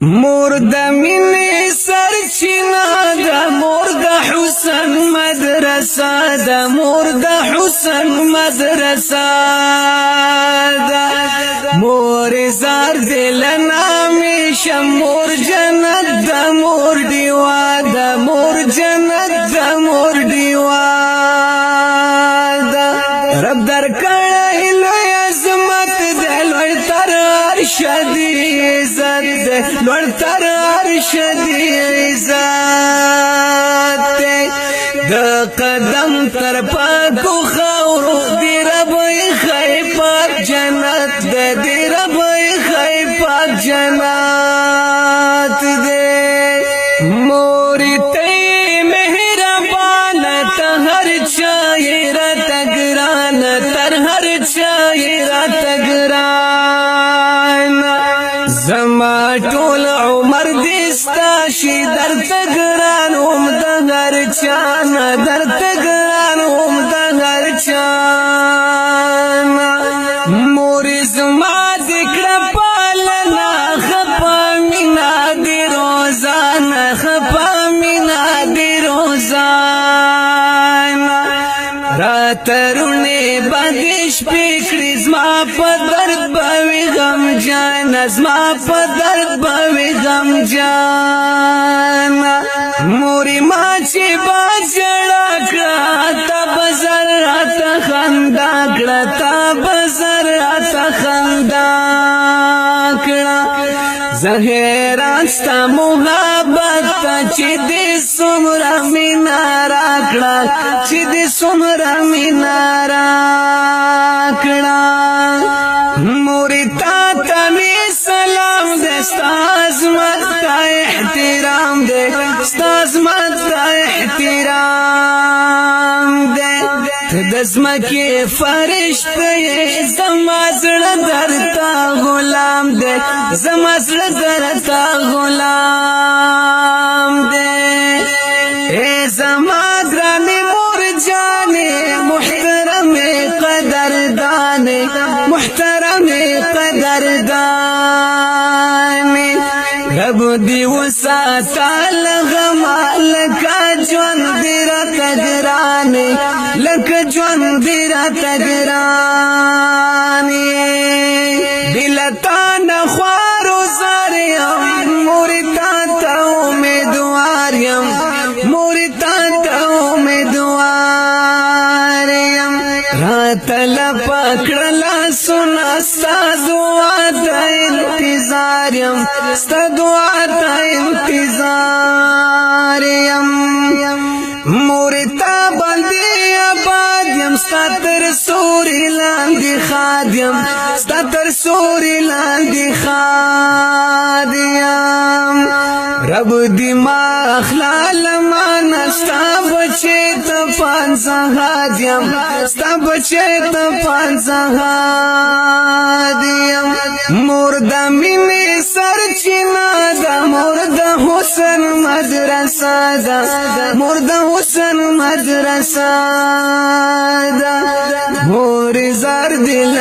مور د مینې سرچینه ده، مور د حسن مدرسه ده، مور د حسن مدرسه ده. مور زار دل نامیشه، مور جنت ده، مور دیوا ده، مور جنت ده، مور دیوا ده. رب در کړی لوی عظمت ده، لوی تر عرش دی عزت ده، لوی تر عرش دی عزت ده. د قدم تر پاکو خاورو دی رب خی پاک جنت ده، دی رب خی پاک جنت ده. موری تی مهربان ته هر چای را تگران، تر هر چای را تگران. زما ټول عمر دستا شي در تگران هم د هر چان، در تگران هم د هر چان. مور زما ذکر پالنا خپا مینا دی روزانا، خپا مینا دی روزانا. راترونه بندش پکړي زما په درد باوي غم جان، زما په درد باوي غم جان. موري ما چې باجړه کړه تا بزر تا خندا کړه، تا بزر تا خندا کړه. زهران ستا محبت چې دې څومره مینا راکړه، چې دې څومره مینا راکړه. مورې تا ته مې سلام دی، ستا عظمت ته احترام دی، ستا عظمت ته احترام دی. ته د ځمکې فرشته یې، زما زړه درته غلام دی، زما زړه درته غلام دی. ای زما ګرانې مور جانې، محترمې قدردانې، محترمې قدردانې. رب دی وساته له غمه، لکه ژوند دی راته ګرانې، لکه ژوند دی راته ګرانې. دلته نه خوار و زار یم، مورې تا ته امیدوار یم، مورې تا ته امیدوار یم. راته لپه کړه لاسونه، ستا دعا ته انتظار یم، ستا دعا ته انتظار یم. مورې تا باندې آباد یم، ستا تر سوري لاندې ښاد یم، ستا تر سوري لاندې ښاد یم. رب دې ما اخلال مانا، ستا بچې ته پانزهاد یم، ستا بچې ته پانزهاد یم. مور د مینې سرچینه ده، مور د حسن مدرسه ده، مور د حسن مدرسه ده. مور زار دل